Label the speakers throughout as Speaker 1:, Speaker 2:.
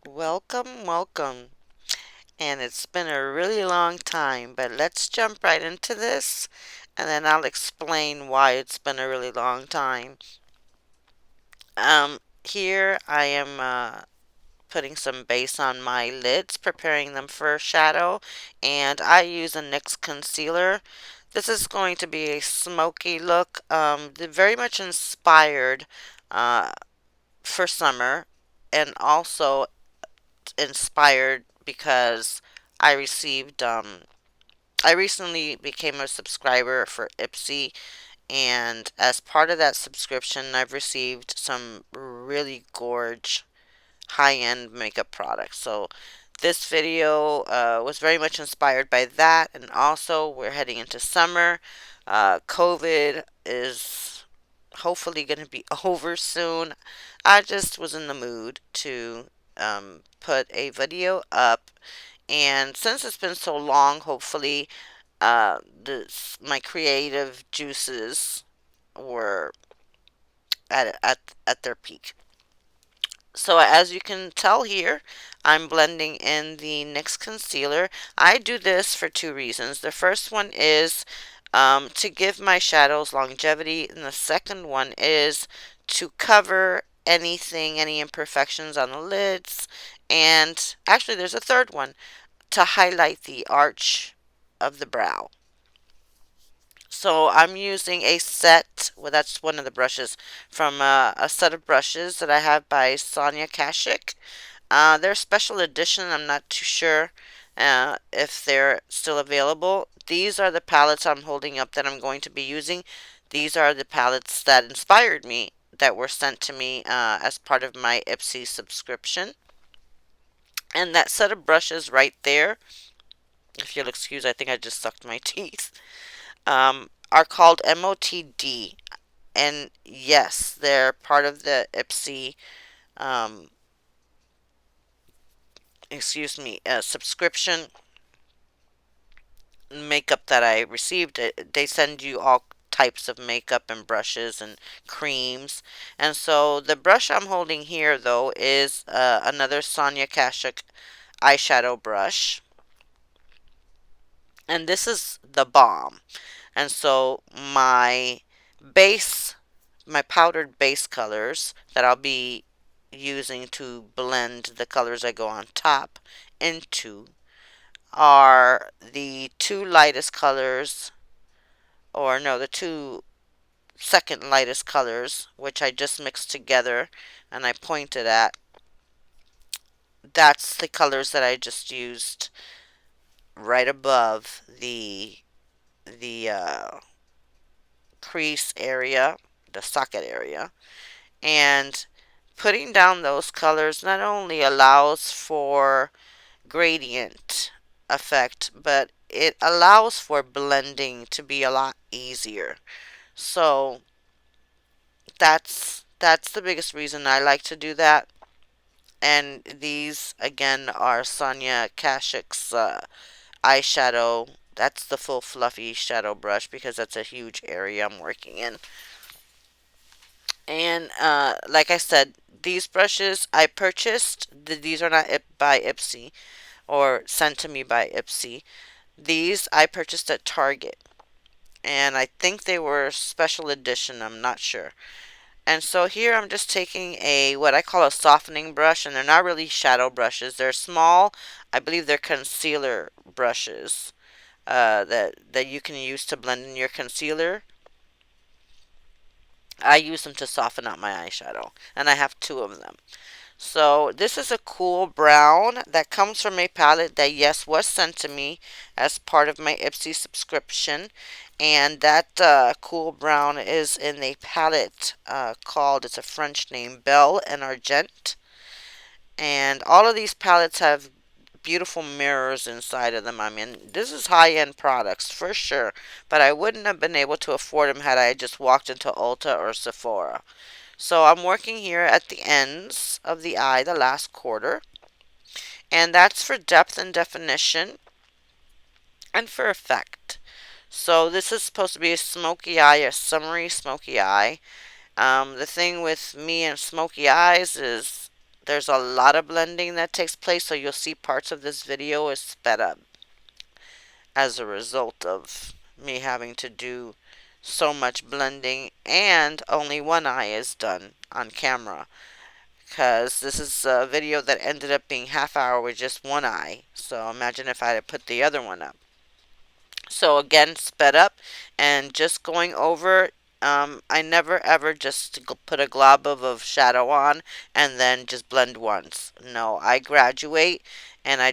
Speaker 1: Welcome, welcome. And it's been a really long time, but let's jump right into this and then I'll explain why it's been a really long time. Here I am putting some base on my lids, preparing them for shadow, and I use a Nyx Concealer. This is going to be a smoky look, very much inspired uh, for summer, and also inspired because I received I recently became a subscriber for Ipsy, and as part of that subscription I've received some really gorge high-end makeup products. So this video was very much inspired by that, and also we're heading into summer. COVID is hopefully going to be over soon. I just was in the mood to put a video up, and since it's been so long, hopefully my creative juices were at their peak. So as you can tell here, I'm blending in the NYX concealer. I do this for two reasons. The first one is to give my shadows longevity, and the second one is to cover anything, any imperfections on the lids. And actually, there's a third one, to highlight the arch of the brow. So I'm using a set, well, that's one of the brushes from a set of brushes that I have by Sonia Kashik. They're special edition. I'm not too sure if they're still available. These are the palettes I'm holding up that I'm going to be using. These are the palettes that inspired me, that were sent to me as part of my Ipsy subscription. And that set of brushes right there, if you'll excuse, I think I just sucked my teeth, are called MOTD. And yes, they're part of the Ipsy, um, subscription makeup that I received. They send you all types of makeup and brushes and creams. And so the brush I'm holding here, though, is another Sonia Kashuk eyeshadow brush. And this is the bomb. And so base, my powdered base colors that I'll be using to blend the colors I go on top into are the two lightest colors, or no, the two second lightest colors, which I just mixed together and I pointed at. That's the colors that I just used right above the crease area, the socket area. And putting down those colors not only allows for gradient effect, but it allows for blending to be a lot easier. So that's the biggest reason I like to do that. And these again are Sonia Kashik's eyeshadow. That's the full fluffy shadow brush because that's a huge area I'm working in. And like I said, these brushes I purchased. These are not by Ipsy or sent to me by Ipsy. These I purchased at Target, and I think they were special edition. I'm not sure. And so here I'm just taking a what I call a softening brush, and they're not really shadow brushes. They're small. I believe they're concealer brushes that you can use to blend in your concealer. I use them to soften out my eyeshadow, and I have two of them. So this is a cool brown that comes from a palette that, yes, was sent to me as part of my Ipsy subscription. And that cool brown is in a palette called, it's a French name, Belle and Argent. And all of these palettes have beautiful mirrors inside of them. I mean, this is high-end products for sure, but I wouldn't have been able to afford them had I just walked into Ulta or Sephora. So I'm working here at the ends of the eye, the last quarter, and that's for depth and definition and for effect. So this is supposed to be a smoky eye, a summery smoky eye. The thing with me and smoky eyes is There's a lot of blending that takes place, so you'll see parts of this video is sped up as a result of me having to do so much blending, and only one eye is done on camera, because this is a video that ended up being half hour with just one eye. So imagine if I had put the other one up. So again, sped up and just going over. I never ever just put a glob of shadow on and then just blend once. No, I graduate, and I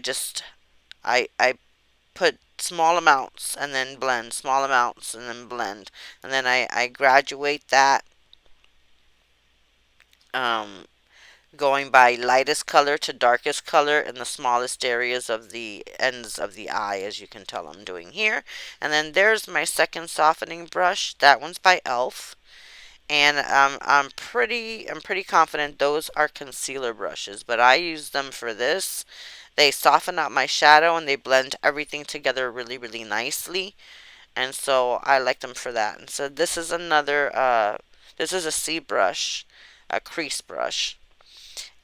Speaker 1: put small amounts and then blend, small amounts and then blend, and then I graduate that, um, going by lightest color to darkest color in the smallest areas of the ends of the eye, as you can tell I'm doing here. And then there's my second softening brush. That one's by Elf. And I'm pretty confident those are concealer brushes, but I use them for this. They soften out my shadow and they blend everything together really, really nicely. And so I like them for that. And so this is another, this is a C brush, a crease brush.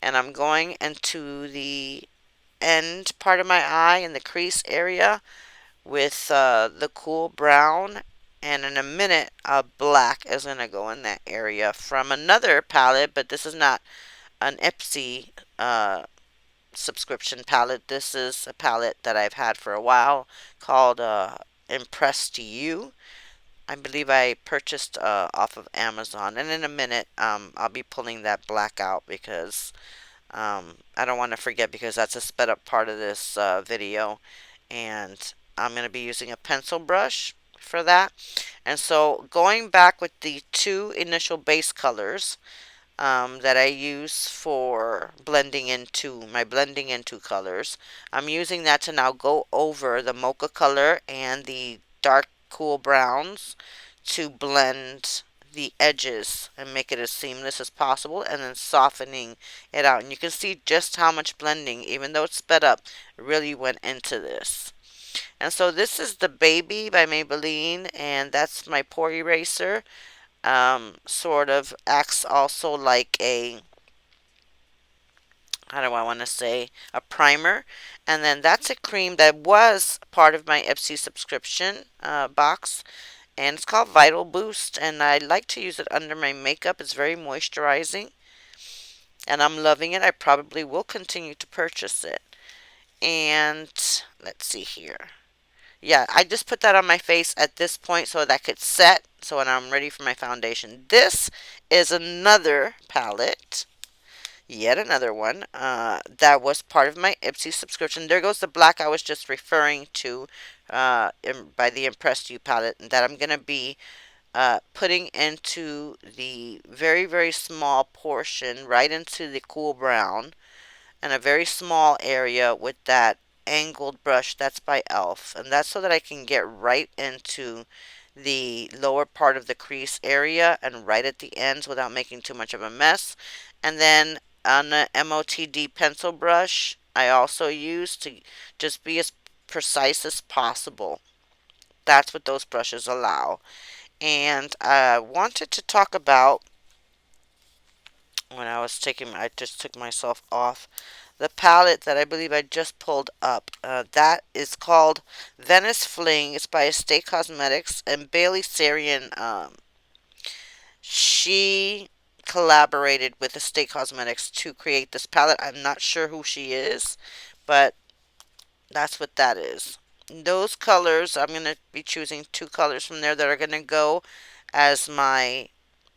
Speaker 1: And I'm going into the end part of my eye in the crease area with the cool brown, and in a minute black is going to go in that area from another palette, but this is not an Ipsy subscription palette. This is a palette that I've had for a while called Impressed You. I believe I purchased off of Amazon, and in a minute I'll be pulling that black out because I don't want to forget, because that's a sped up part of this video, and I'm going to be using a pencil brush for that. And so going back with the two initial base colors that I use for blending into my blending into colors, I'm using that to now go over the mocha color and the dark cool browns to blend the edges and make it as seamless as possible, and then softening it out. And you can see just how much blending, even though it's sped up, really went into this. And so this is the Baby by Maybelline, and that's my pore eraser. Sort of acts also like a, how do I want to say, a primer. And then that's a cream that was part of my Ipsy subscription box, and it's called Vital Boost, and I like to use it under my makeup. It's very moisturizing, and I'm loving it. I probably will continue to purchase it. And let's see here. Yeah, I just put that on my face at this point so that could set, so when I'm ready for my foundation. This is another palette, yet another one, that was part of my Ipsy subscription. There goes the black I was just referring to by the Impressed You palette, that I'm going to be putting into the very, very small portion, right into the cool brown, and a very small area with that angled brush. That's by Elf, and that's so that I can get right into the lower part of the crease area and right at the ends without making too much of a mess. And then on the MOTD pencil brush, I also use to just be as precise as possible. That's what those brushes allow. And I wanted to talk about, when I just took myself off, the palette that I believe I just pulled up. That is called Venice Fling. It's by Estate Cosmetics, and Bailey Sarian. She collaborated with Estate Cosmetics to create this palette. I'm not sure who she is, but that's what that is. Those colors, I'm going to be choosing two colors from there that are going to go as my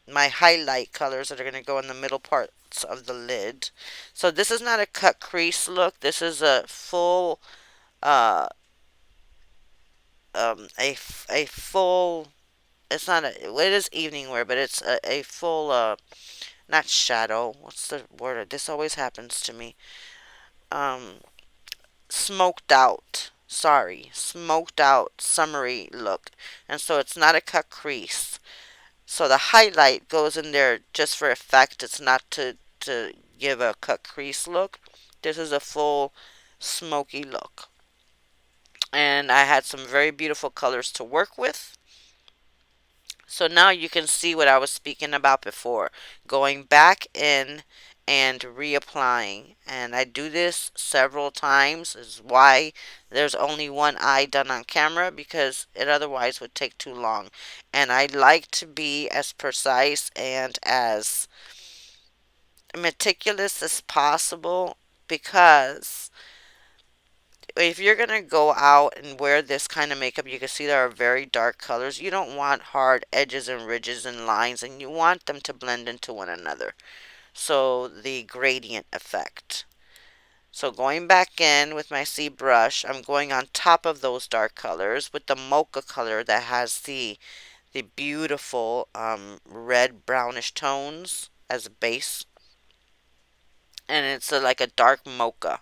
Speaker 1: highlight colors that are going to go in the middle parts of the lid. So this is not a cut crease look. This is a full, uh, a full. It's not a. It is evening wear, but it's a full. Not shadow. What's the word? This always happens to me. Um, Smoked out. Sorry, smoked out summery look, and so it's not a cut crease. So the highlight goes in there just for effect. It's not to give a cut crease look. This is a full smoky look. And I had some very beautiful colors to work with. So now you can see what I was speaking about before. Going back in and reapplying. And I do this several times. This is why there's only one eye done on camera, because it otherwise would take too long. And I like to be as precise and as meticulous as possible, because if you're going to go out and wear this kind of makeup, you can see there are very dark colors. You don't want hard edges and ridges and lines, and you want them to blend into one another. So the gradient effect. So going back in with my C brush, I'm going on top of those dark colors with the mocha color that has the beautiful red brownish tones as a base, and it's like a dark mocha.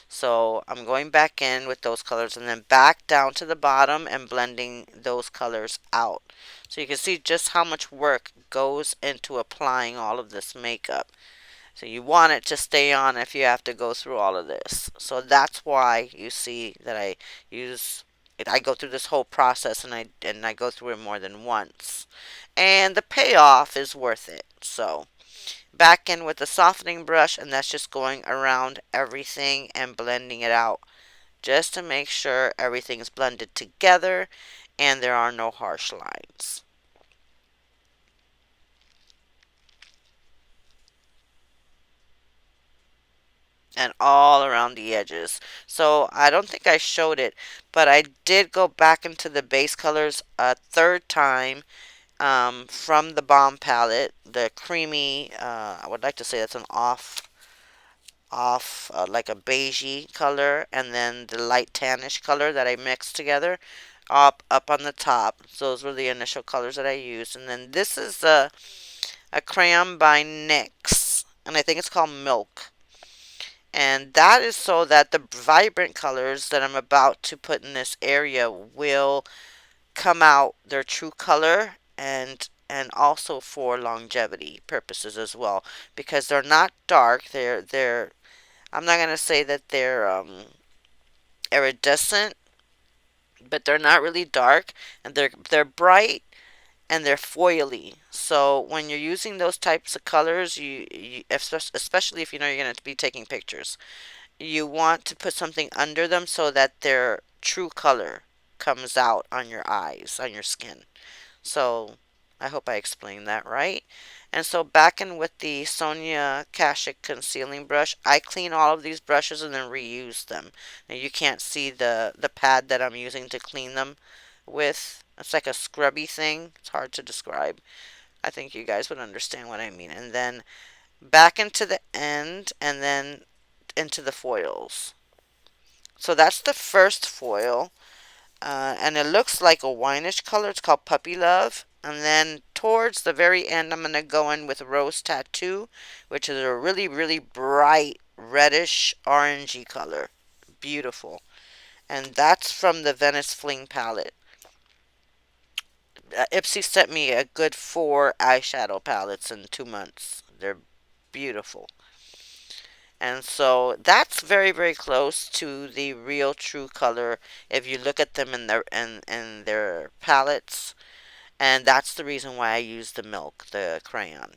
Speaker 1: So I'm going back in with those colors and then back down to the bottom and blending those colors out. So you can see just how much work goes into applying all of this makeup. So you want it to stay on if you have to go through all of this. So that's why you see that I use it. I go through this whole process, and I go through it more than once. And the payoff is worth it. So back in with the softening brush, and that's just going around everything and blending it out, just to make sure everything's blended together and there are no harsh lines. And all around the edges. So I don't think I showed it, but I did go back into the base colors a third time, from the Balm palette. The creamy, I would like to say that's an like a beigey color, and then the light tannish color that I mixed together up on the top. So those were the initial colors that I used. And then this is a crayon by NYX, and I think it's called Milk. And that is so that the vibrant colors that I'm about to put in this area will come out their true color, and also for longevity purposes as well, because they're not dark. They're I'm not gonna say that they're iridescent, but they're not really dark, and they're bright, and they're foily. So when you're using those types of colors, especially if you know you're going to be taking pictures, you want to put something under them so that their true color comes out on your eyes, on your skin. So I hope I explained that right. And so back in with the Sonia Kashuk concealing brush, I clean all of these brushes and then reuse them. Now you can't see the pad that I'm using to clean them with. It's like a scrubby thing. It's hard to describe. I think you guys would understand what I mean. And then back into the end, and then into the foils. So that's the first foil. And it looks like a wineish color. It's called Puppy Love. And then towards the very end, I'm going to go in with Rose Tattoo, which is a really, really bright reddish orangey color. Beautiful. And that's from the Venice Fling palette. Ipsy sent me a good 4 eyeshadow palettes in 2 months. They're beautiful. And so that's very, very close to the real true color if you look at them in their palettes. And that's the reason why I use the Milk, the crayon.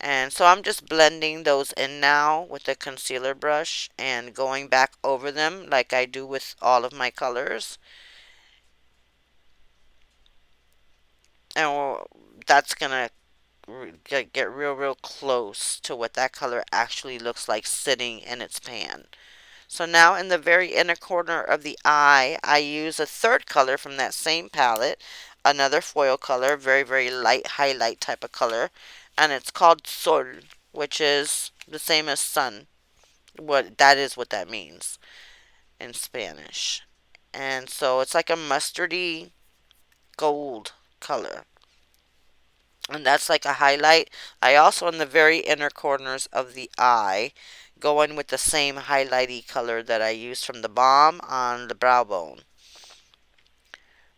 Speaker 1: And so I'm just blending those in now with the concealer brush and going back over them like I do with all of my colors. And that's gonna get real, real close to what that color actually looks like sitting in its pan. So now in the very inner corner of the eye, I use a third color from that same palette, another foil color, very, very light highlight type of color, and it's called Sol, which is the same as sun. What that is what that means in Spanish. And so it's like a mustardy gold color. And that's like a highlight. I also, in the very inner corners of the eye, go in with the same highlighty color that I used from the balm on the brow bone.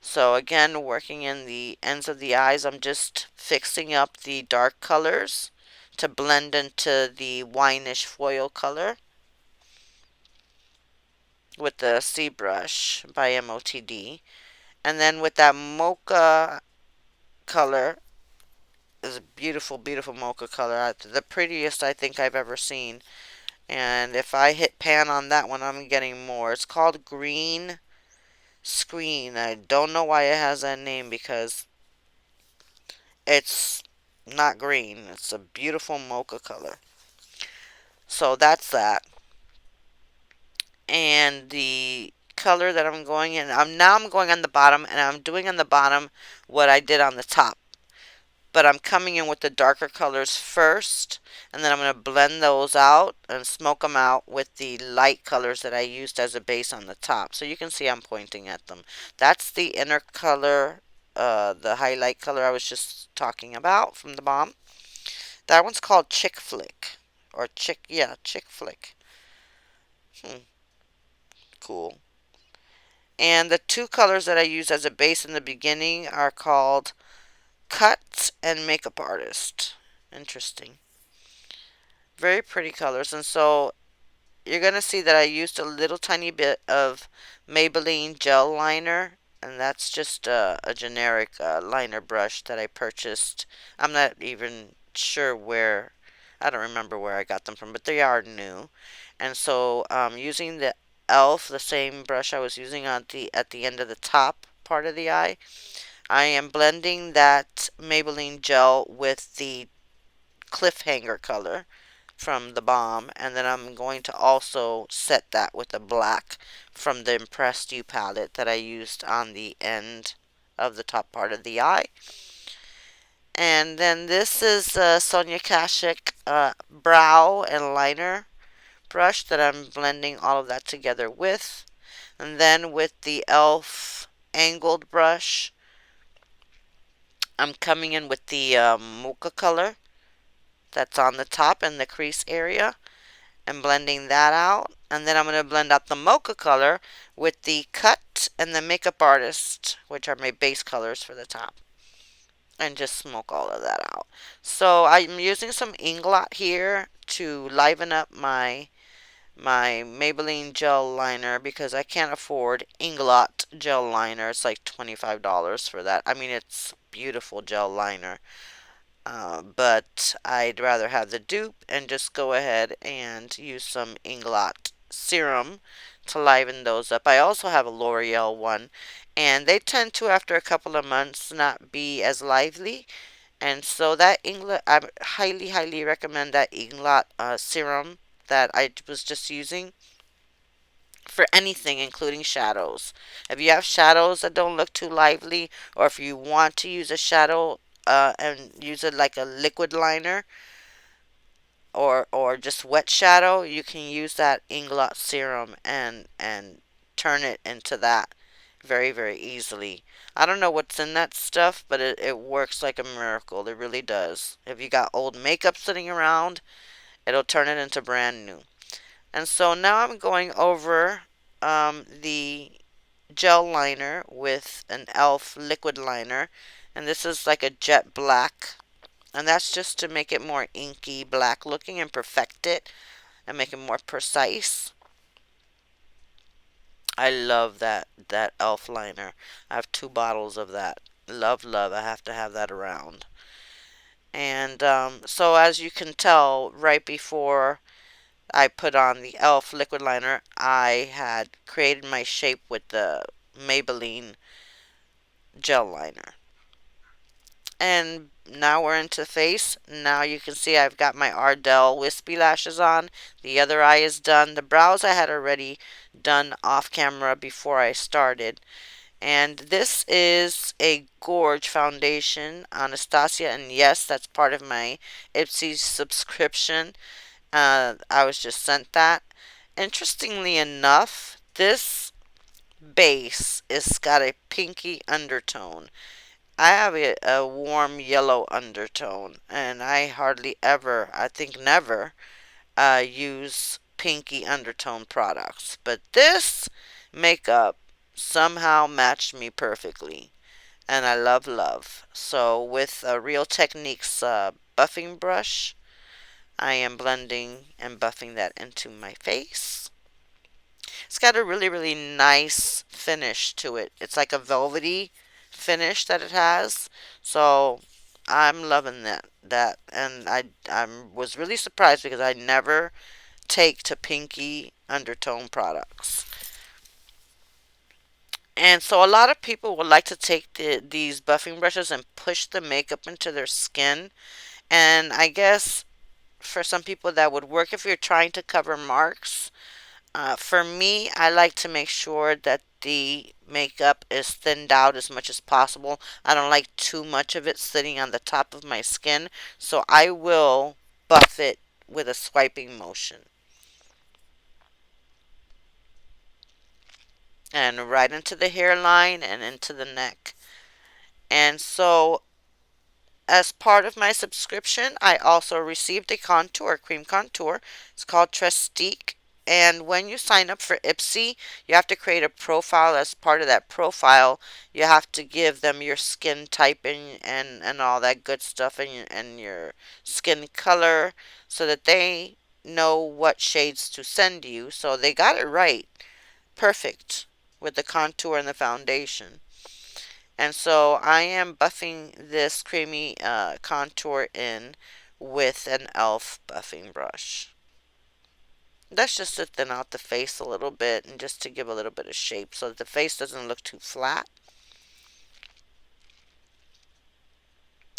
Speaker 1: So again, working in the ends of the eyes, I'm just fixing up the dark colors to blend into the wineish foil color with the C brush by MOTD. And then with that mocha color, is a beautiful, beautiful mocha color. The prettiest I think I've ever seen. And if I hit pan on that one, I'm getting more. It's called Green Screen. I don't know why it has that name because it's not green. It's a beautiful mocha color. So that's that. And the color that I'm going in, I'm going on the bottom, and I'm doing on the bottom what I did on the top. But I'm coming in with the darker colors first, and then I'm going to blend those out and smoke them out with the light colors that I used as a base on the top. So you can see I'm pointing at them. That's the inner color, the highlight color I was just talking about from the bomb. That one's called Chick Flick. Or Chick Flick. Hmm, cool. And the two colors that I use as a base in the beginning are called Cut and Makeup Artist. Interesting. Very pretty colors. And so you're going to see that I used a little tiny bit of Maybelline Gel Liner. And that's just a generic liner brush that I purchased. I'm not even sure where, I don't remember where I got them from, but they are new. And so using the e.l.f., the same brush I was using at the end of the top part of the eye, I am blending that Maybelline gel with the cliffhanger color from the bomb, and then I'm going to also set that with the black from the Impressed You palette that I used on the end of the top part of the eye. And then this is Sonia Kashuk brow and liner brush that I'm blending all of that together with. And then with the e.l.f. angled brush, I'm coming in with the mocha color that's on the top in the crease area and blending that out. And then I'm going to blend out the mocha color with the Cut and the Makeup Artist, which are my base colors for the top. And just smoke all of that out. So I'm using some Inglot here to liven up my Maybelline Gel Liner because I can't afford Inglot Gel Liner. It's like $25 for that. I mean, it's beautiful gel liner. But I'd rather have the dupe and just go ahead and use some Inglot serum to liven those up. I also have a L'Oreal one, and they tend to, after a couple of months, not be as lively. And so that Inglot, I highly, highly recommend that Inglot serum that I was just using for anything, including shadows. If you have shadows that don't look too lively, or if you want to use a shadow and use it like a liquid liner or just wet shadow, you can use that Inglot serum and turn it into that very, very easily. I don't know what's in that stuff, but it works like a miracle. It really does. If you got old makeup sitting around, it'll turn it into brand new. And so now I'm going over the gel liner with an e.l.f. liquid liner. And this is like a jet black. And that's just to make it more inky black looking and perfect it and make it more precise. I love that e.l.f. liner. I have 2 bottles of that. Love, love. I have to have that around. And so as you can tell, right before I put on the e.l.f. liquid liner, I had created my shape with the Maybelline gel liner. And now we're into the face. Now you can see I've got my Ardell wispy lashes on. The other eye is done. The brows I had already done off camera before I started. And this is a Gorge foundation, Anastasia. And yes, that's part of my Ipsy subscription. I was just sent that. Interestingly enough, this base is got a pinky undertone. I have a warm yellow undertone, and I hardly ever, I think never, use pinky undertone products. But this makeup somehow matched me perfectly, and I love, love. So with a Real Techniques buffing brush, I am blending and buffing that into my face. It's got a really, really nice finish to it. It's like a velvety finish that it has. So I'm loving that, and I was really surprised because I never take to pinky undertone products. And so a lot of people would like to take these buffing brushes and push the makeup into their skin. And I guess for some people that would work if you're trying to cover marks. For me, I like to make sure that the makeup is thinned out as much as possible. I don't like too much of it sitting on the top of my skin, so I will buff it with a swiping motion. And right into the hairline and into the neck. And so as part of my subscription, I also received a contour, cream contour. It's called Trestique. And when you sign up for Ipsy, you have to create a profile. As part of that profile, you have to give them your skin type and all that good stuff and your skin color so that they know what shades to send you. So they got it right. Perfect with the contour and the foundation. And so I am buffing this creamy contour in with an e.l.f. buffing brush. That's just to thin out the face a little bit and just to give a little bit of shape so that the face doesn't look too flat.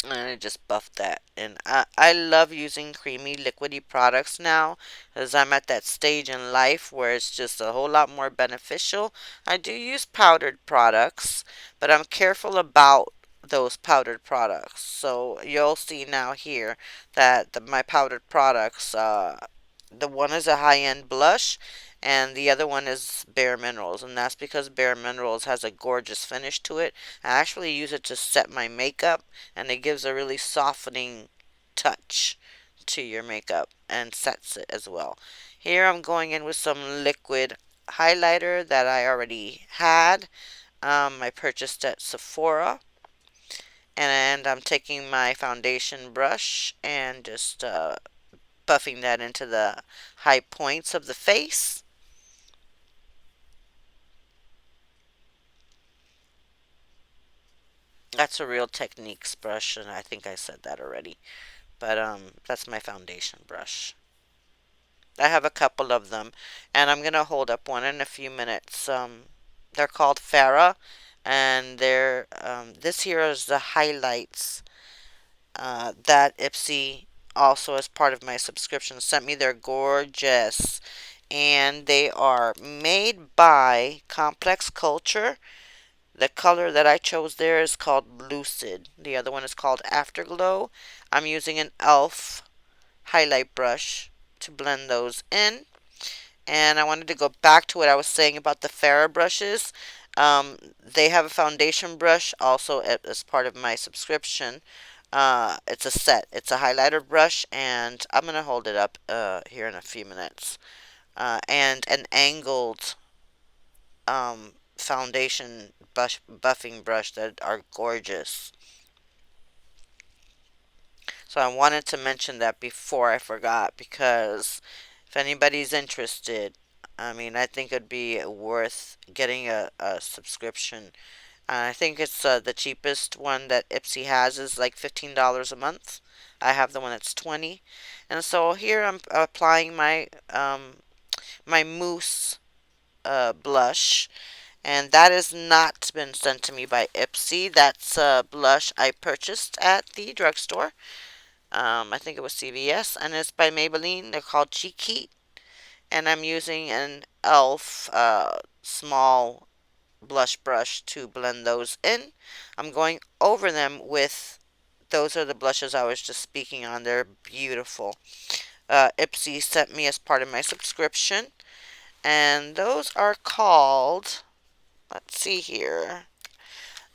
Speaker 1: And I just buffed that. And I love using creamy liquidy products now as I'm at that stage in life where it's just a whole lot more beneficial. I do use powdered products, but I'm careful about those powdered products. So you'll see now here that my powdered products, the one is a high-end blush and the other one is Bare Minerals, and that's because Bare Minerals has a gorgeous finish to it. I actually use it to set my makeup, and it gives a really softening touch to your makeup and sets it as well. Here I'm going in with some liquid highlighter that I already had. I purchased at Sephora, and I'm taking my foundation brush and just buffing that into the high points of the face. That's a Real Techniques brush, and I think I said that already. But that's my foundation brush. I have a couple of them, and I'm gonna hold up one in a few minutes. They're called Farah, and they're this here is the highlights that Ipsy also as part of my subscription sent me. They're gorgeous, and they are made by Complex Culture. The color that I chose there is called Lucid. The other one is called Afterglow. I'm using an e.l.f. highlight brush to blend those in. And I wanted to go back to what I was saying about the Farrah brushes. They have a foundation brush also as part of my subscription. It's a set. It's a highlighter brush, and I'm going to hold it up here in a few minutes. And an angled foundation buffing brush that are gorgeous. So I wanted to mention that before I forgot because if anybody's interested, I mean, I think it'd be worth getting a subscription. I think it's the cheapest one that Ipsy has is like $15 a month. I have the one that's 20. And so here I'm applying my mousse blush, and that has not been sent to me by Ipsy. That's a blush I purchased at the drugstore. I think it was CVS, and it's by Maybelline. They're called Cheek Heat, and I'm using an e.l.f. Small blush brush to blend those in. I'm going over them with, those are the blushes I was just speaking on. They're beautiful. Ipsy sent me as part of my subscription, and those are called, let's see here.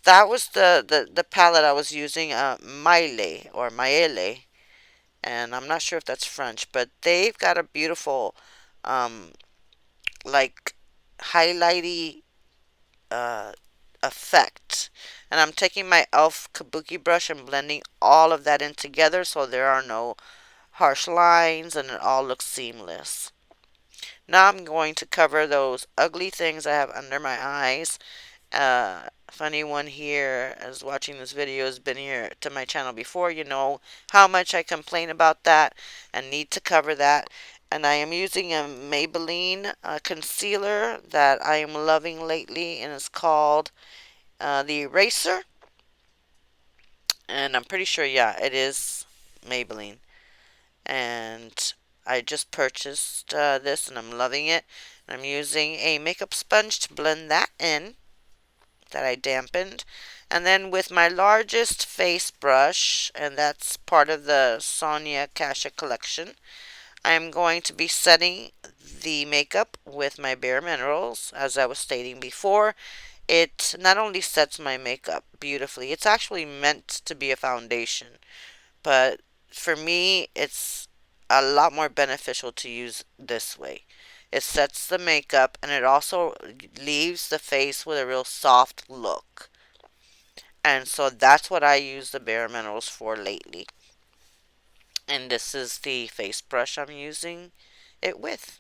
Speaker 1: That was the palette I was using, Maile or Maele, and I'm not sure if that's French, but they've got a beautiful, um, like highlighty uh, effect. And I'm taking my e.l.f. Kabuki brush and blending all of that in together so there are no harsh lines and it all looks seamless. Now I'm going to cover those ugly things I have under my eyes If anyone here is watching this video has been here to my channel before, you know how much I complain about that and need to cover that. And I am using a Maybelline concealer that I am loving lately, and it's called the Eraser. And I'm pretty sure, yeah, it is Maybelline. And I just purchased this and I'm loving it. I'm using a makeup sponge to blend that in, that I dampened. And then with my largest face brush, and that's part of the Sonia Kasha collection, I am going to be setting the makeup with my Bare Minerals. As I was stating before, it not only sets my makeup beautifully, it's actually meant to be a foundation. But for me, it's a lot more beneficial to use this way. It sets the makeup and it also leaves the face with a real soft look. And so that's what I use the Bare Minerals for lately. And this is the face brush I'm using it with.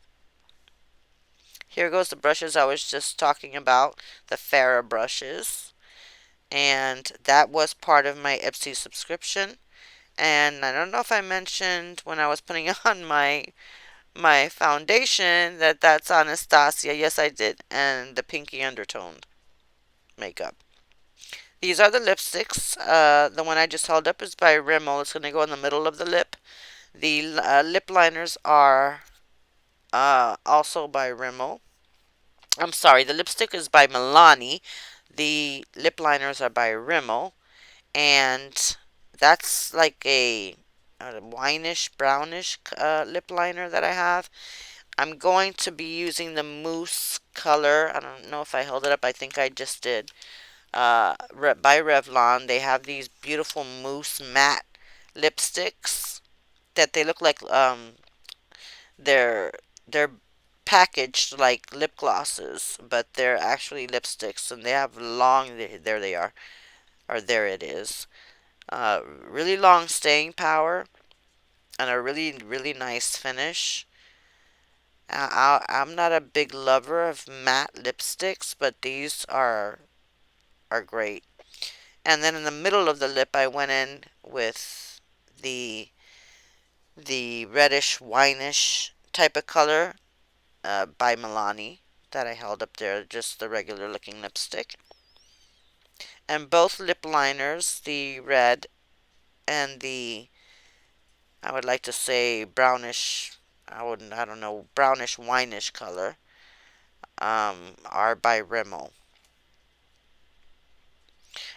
Speaker 1: Here goes the brushes I was just talking about, the Farrah brushes. And that was part of my Ipsy subscription. And I don't know if I mentioned when I was putting on my foundation that that's Anastasia. Yes, I did. And the pinky undertoned makeup. These are the lipsticks. The one I just held up is by Rimmel. It's going to go in the middle of the lip. The lip liners are also by Rimmel. I'm sorry, the lipstick is by Milani. The lip liners are by Rimmel. And that's like a wineish, brownish lip liner that I have. I'm going to be using the mousse color. I don't know if I held it up. I think I just did. By Revlon. They have these beautiful mousse matte lipsticks that they look like they're they're packaged like lip glosses, but they're actually lipsticks, and they have long. There they are, or there it is. Really long staying power and a really nice finish. I'm not a big lover of matte lipsticks, but these are great. And then in the middle of the lip, I went in with the the reddish winish type of color by Milani that I held up there, just the regular looking lipstick. And both lip liners, the red and the, I would like to say brownish, I don't know, brownish winish color, are by Rimmel.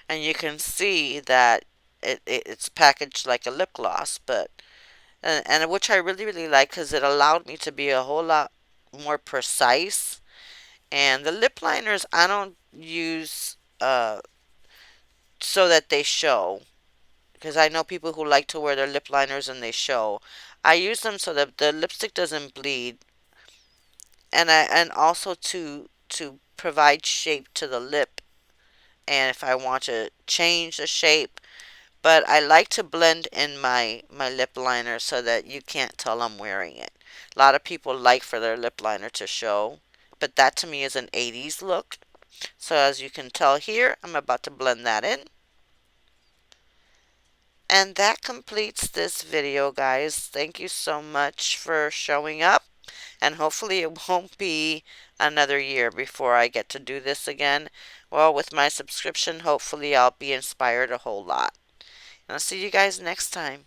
Speaker 1: And you can see that it's packaged like a lip gloss, but and which I really like because it allowed me to be a whole lot more precise. And the lip liners I don't use so that they show, because I know people who like to wear their lip liners and they show. I use them so that the lipstick doesn't bleed, and also to provide shape to the lip. And if I want to change the shape, but I like to blend in my lip liner so that you can't tell I'm wearing it. A lot of people like for their lip liner to show, but that to me is an 80s look. So as you can tell here, I'm about to blend that in. And that completes this video, guys. Thank you so much for showing up. And hopefully it won't be another year before I get to do this again. Well, with my subscription, hopefully I'll be inspired a whole lot. And I'll see you guys next time.